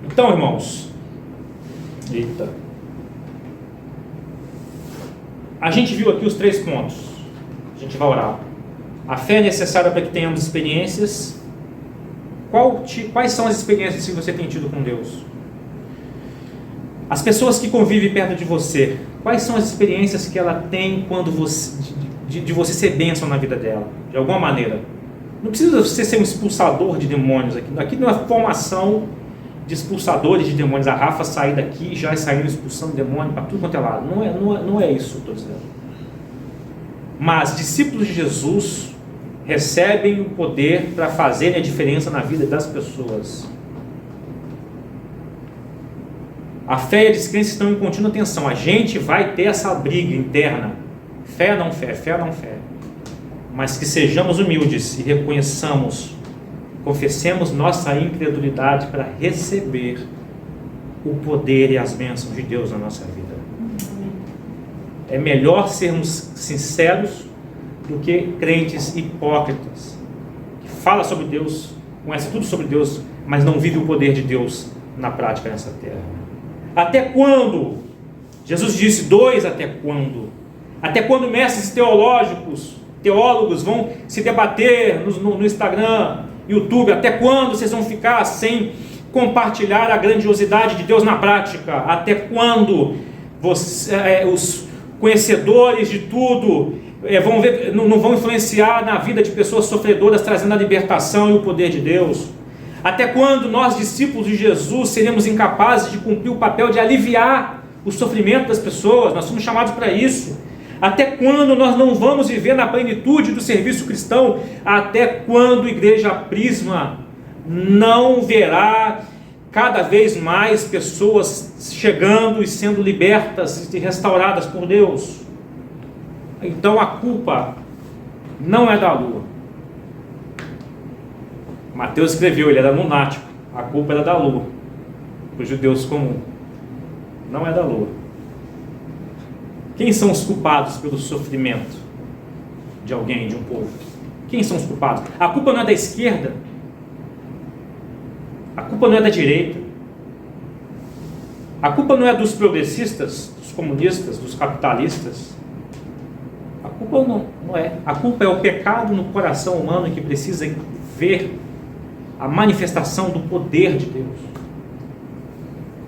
Então, irmãos, a gente viu aqui os 3 pontos. A gente vai orar. A fé é necessária para que tenhamos experiências. Quais são as experiências que você tem tido com Deus? As pessoas que convivem perto de você, quais são as experiências que ela tem quando de você ser bênção na vida dela, de alguma maneira? Não precisa você ser um expulsador de demônios aqui. Aqui não é formação de expulsadores de demônios. A Rafa sair daqui e já saindo expulsando demônio para tudo quanto é lado. Não é isso que eu estou dizendo. Mas discípulos de Jesus recebem o poder para fazerem a diferença na vida das pessoas. A fé e a descrença estão em contínua tensão. A gente vai ter essa briga interna. Fé, não fé, fé, não fé. Mas que sejamos humildes e reconheçamos, confessemos nossa incredulidade para receber o poder e as bênçãos de Deus na nossa vida. É melhor sermos sinceros do que crentes hipócritas, que fala sobre Deus, conhece tudo sobre Deus, mas não vive o poder de Deus na prática nessa terra. Até quando? Jesus disse, 2 até quando? Até quando mestres teólogos vão se debater no Instagram, YouTube? Até quando vocês vão ficar sem compartilhar a grandiosidade de Deus na prática? Até quando os conhecedores de tudo não vão influenciar na vida de pessoas sofredoras, trazendo a libertação e o poder de Deus? Até quando nós, discípulos de Jesus, seremos incapazes de cumprir o papel de aliviar o sofrimento das pessoas? Nós somos chamados para isso. Até quando nós não vamos viver na plenitude do serviço cristão? Até quando a Igreja Prisma não verá cada vez mais pessoas chegando e sendo libertas e restauradas por Deus? Então a culpa não é da lua. Mateus escreveu, ele era lunático. A culpa era da lua. Para os judeus comum. Não é da lua. Quem são os culpados pelo sofrimento de alguém, de um povo? Quem são os culpados? A culpa não é da esquerda. A culpa não é da direita. A culpa não é dos progressistas, dos comunistas, dos capitalistas. A culpa não é. A culpa é o pecado no coração humano que precisa ver a manifestação do poder de Deus.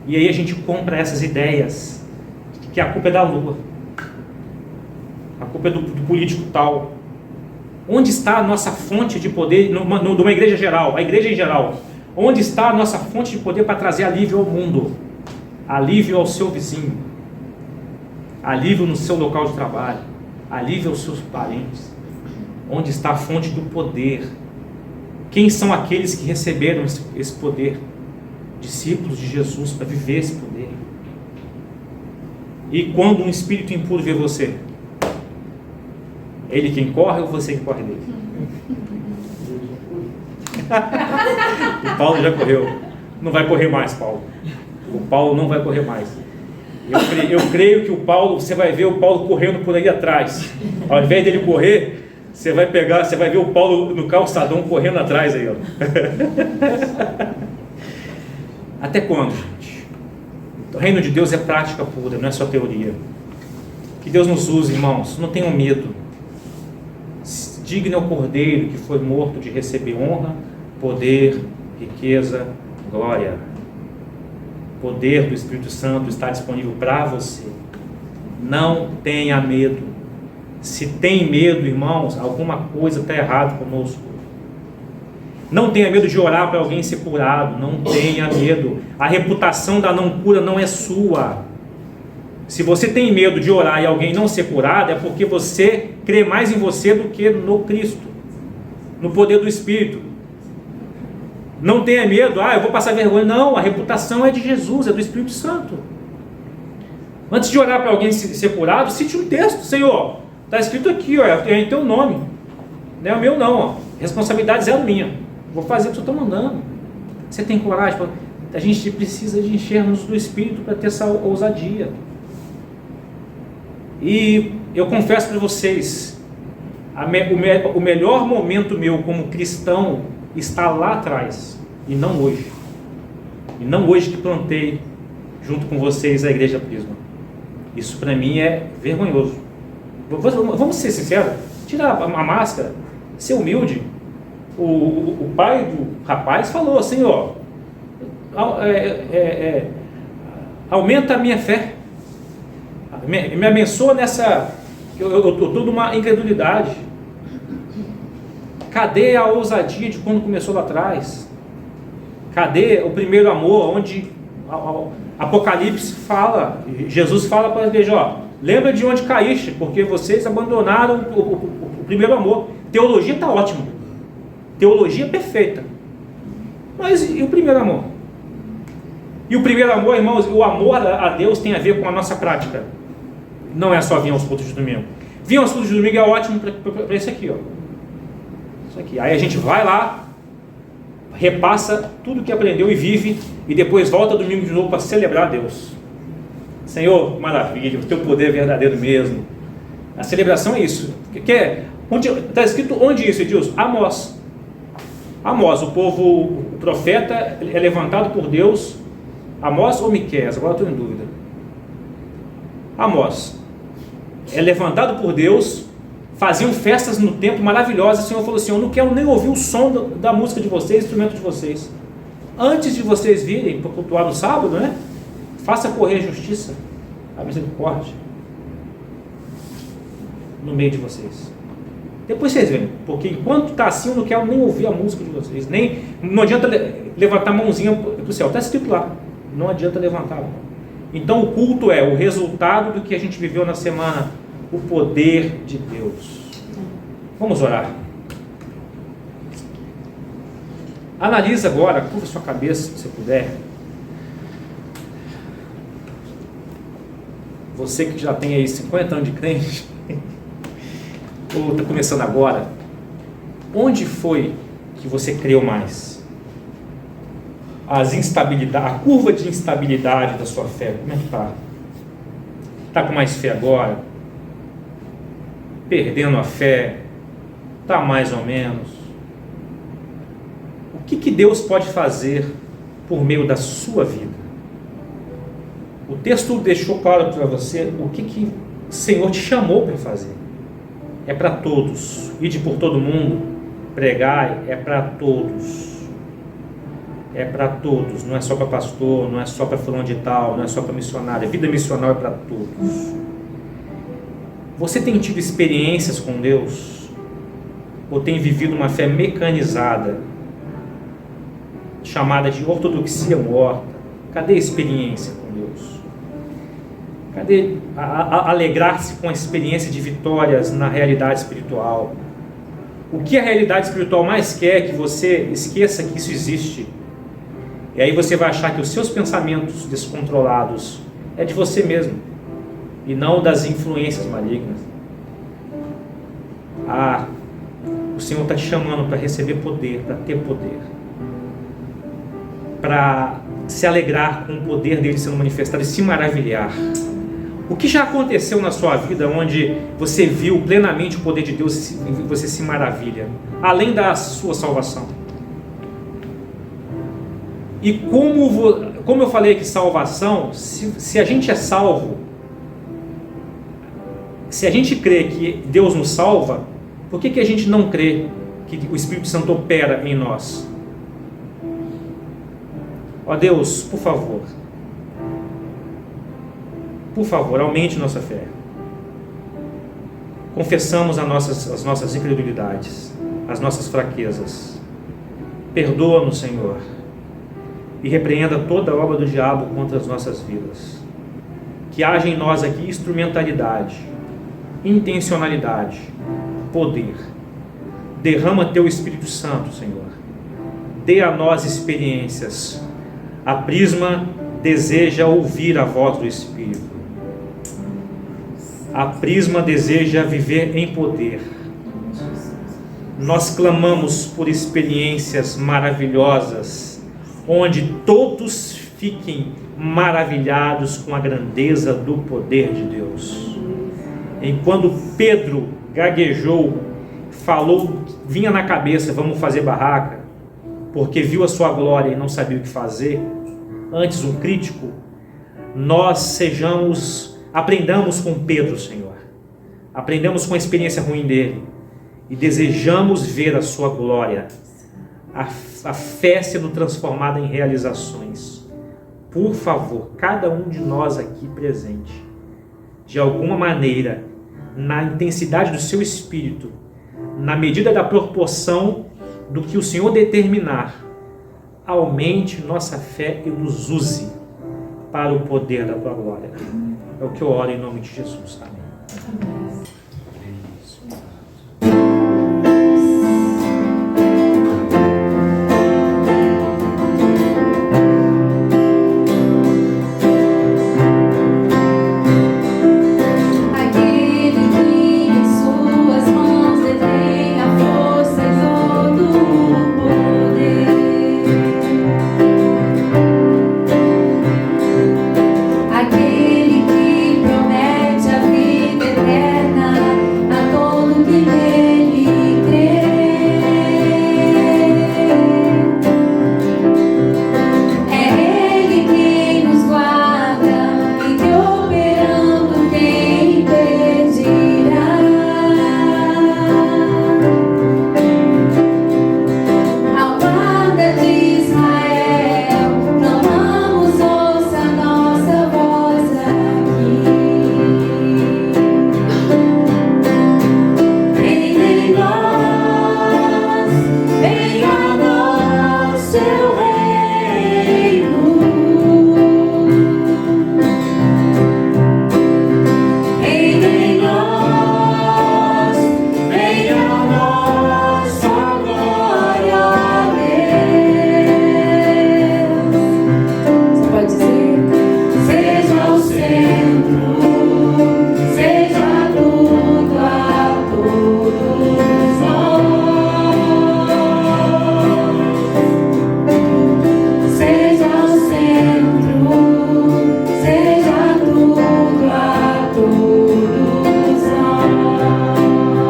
E aí a gente compra essas ideias de que a culpa é da lua. A culpa é do político tal. Onde está a nossa fonte de poder numa igreja geral? A igreja em geral. Onde está a nossa fonte de poder para trazer alívio ao mundo? Alívio ao seu vizinho. Alívio no seu local de trabalho. Alívio aos seus parentes. Onde está a fonte do poder? Quem são aqueles que receberam esse poder? Discípulos de Jesus para viver esse poder. E quando um espírito impuro vê você, ele quem corre ou você que corre dele? O Paulo já correu. Não vai correr mais, Paulo. O Paulo não vai correr mais. Eu creio que o Paulo, você vai ver o Paulo correndo por aí atrás. Ao invés dele correr, você vai ver o Paulo no calçadão correndo atrás aí, ó. Até quando, gente? O reino de Deus é prática pura, não é só teoria. Que Deus nos use, irmãos. Não tenham medo. Digno é o Cordeiro que foi morto de receber honra, poder, riqueza, glória. O poder do Espírito Santo está disponível para você. Não tenha medo. Se tem medo, irmãos, alguma coisa está errada conosco. Não tenha medo de orar para alguém ser curado. Não tenha medo. A reputação da não cura não é sua. Se você tem medo de orar e alguém não ser curado, é porque você crê mais em você do que no Cristo, no poder do Espírito. Não tenha medo, eu vou passar vergonha. Não, a reputação é de Jesus, é do Espírito Santo. Antes de orar para alguém ser curado, cite um texto. Senhor, está escrito aqui, é em teu nome. Não é o meu não, responsabilidade zero minha. Vou fazer o que eu estou mandando. Você tem coragem? A gente precisa de enchermos do Espírito para ter essa ousadia. E eu confesso para vocês, o melhor momento meu como cristão está lá atrás, e não hoje. E não hoje que plantei junto com vocês a Igreja Prisma. Isso para mim é vergonhoso. Vamos ser sinceros, tirar a máscara, ser humilde. O pai do rapaz falou assim, aumenta a minha fé. Me abençoa nessa... Eu estou numa incredulidade. Cadê a ousadia de quando começou lá atrás? Cadê o primeiro amor, onde Apocalipse fala, Jesus fala para a igreja, ó, lembra de onde caíste, porque vocês abandonaram o primeiro amor. Teologia está ótima, teologia perfeita, mas e o primeiro amor? E o primeiro amor, irmãos, o amor a Deus tem a ver com a nossa prática, não é só vir aos cultos de domingo. Vir aos cultos de domingo é ótimo para isso aqui, ó. Isso aqui. Aí a gente vai lá, repassa tudo que aprendeu e vive, e depois volta domingo de novo para celebrar a Deus. Senhor, maravilha, o teu poder é verdadeiro mesmo. A celebração é isso. Está escrito onde isso, Edilson? Amós. Amós, o profeta é levantado por Deus. Amós ou Miqueias? Agora estou em dúvida. Amós é levantado por Deus. Faziam festas no templo maravilhosas. O Senhor falou assim: eu não quero nem ouvir o som da música de vocês, instrumento de vocês. Antes de vocês virem para cultuar no sábado, né? Faça correr a justiça, a misericórdia no meio de vocês. Depois vocês veem, porque enquanto está assim, eu não quero nem ouvir a música de vocês. Não adianta levantar a mãozinha para o céu. Está escrito lá. Não adianta levantar a mão. Então o culto é o resultado do que a gente viveu na semana. O poder de Deus. Vamos orar. Analisa agora, curva sua cabeça, se você puder. Você que já tem aí 50 anos de crente, ou está começando agora, onde foi que você creu mais? A curva de instabilidade da sua fé, como é que está? Está com mais fé agora? Perdendo a fé? Está mais ou menos? O que Deus pode fazer por meio da sua vida? O texto deixou claro para você o que o Senhor te chamou para fazer. É para todos. Ide por todo mundo, pregai, é para todos. É para todos, não é só para pastor, não é só para fulano de tal, não é só para missionário. A vida missional é para todos. Você tem tido experiências com Deus? Ou tem vivido uma fé mecanizada, chamada de ortodoxia morta? Cadê a experiência com Deus? Cadê alegrar-se com a experiência de vitórias na realidade espiritual? O que a realidade espiritual mais quer é que você esqueça que isso existe. E aí você vai achar que os seus pensamentos descontrolados é de você mesmo e não das influências malignas. O Senhor está te chamando para receber poder, para ter poder, para se alegrar com o poder dele sendo manifestado e se maravilhar. O que já aconteceu na sua vida onde você viu plenamente o poder de Deus e você se maravilha, além da sua salvação? E como eu falei que salvação, se a gente é salvo, se a gente crê que Deus nos salva, por que a gente não crê que o Espírito Santo opera em nós? Ó Deus, por favor, aumente nossa fé. Confessamos as nossas incredulidades, as nossas fraquezas. Perdoa-nos, Senhor, e repreenda toda a obra do diabo contra as nossas vidas. Que haja em nós aqui instrumentalidade, intencionalidade, poder. Derrama teu Espírito Santo, Senhor. Dê a nós experiências. A Prisma deseja ouvir a voz do Espírito. A Prisma deseja viver em poder. Nós clamamos por experiências maravilhosas, onde todos fiquem maravilhados com a grandeza do poder de Deus. Enquanto Pedro gaguejou, falou, vinha na cabeça, vamos fazer barraca, porque viu a sua glória e não sabia o que fazer, antes um crítico, nós aprendamos com Pedro, Senhor, aprendamos com a experiência ruim dele, e desejamos ver a sua glória, a fé sendo transformada em realizações. Por favor, cada um de nós aqui presente, de alguma maneira, na intensidade do seu espírito, na medida da proporção do que o Senhor determinar, aumente nossa fé e nos use para o poder da tua glória. É o que eu oro em nome de Jesus. Amém. Aquele que promete a vida eterna a todo que nele crê. É Ele quem nos guarda e que operando quem impedirá. Ao guarda de Israel, clamamos, ouça a nossa voz aqui. Em nós, venha a nós seu reino. Em nós, venha a nós a glória a Deus. Você pode dizer? Seja o centro, seja tudo a todos nós. Seja o centro, seja tudo a todos nós.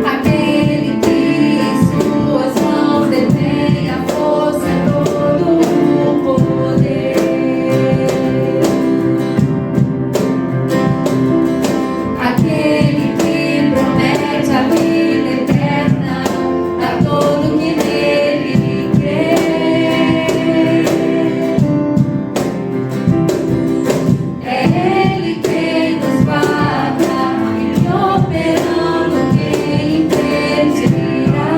Aquele que em suas mãos detém a força e todo o poder. Aquele que promete a vida eterna a todo que nele crê. É Ele quem nos guarda e operando quem impedirá.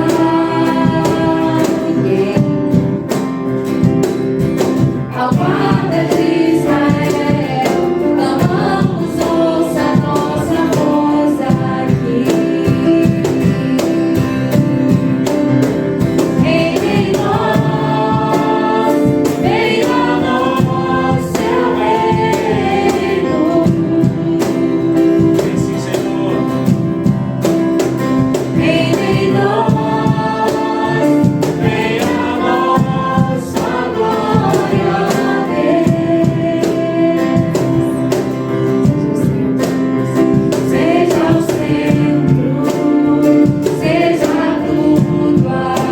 Ao guarda de Israel, clamamos, ouça a nossa voz aqui. Em nós, venha a nós seu reino. Sim, Senhor. Em nós, venha a nós a glória a Deus. Seja o centro, seja tudo a todos nós. Seja o centro, seja tudo a todos nós.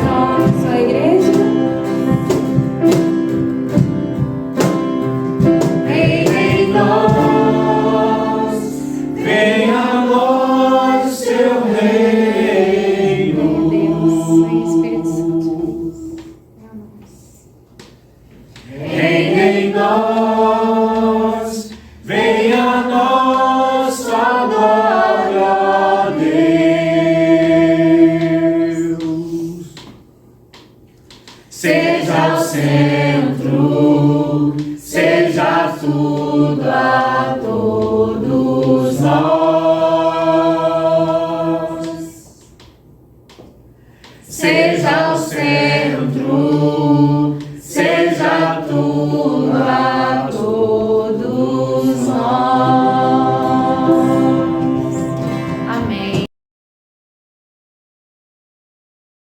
Só a igreja. Em nós, Venha a nós seu reino. Deus, Espírito Santo. Em nós, venha a nós a glória a Deus. Seja o centro, seja tudo a todos nós. Seja o centro, seja tudo a todos nós.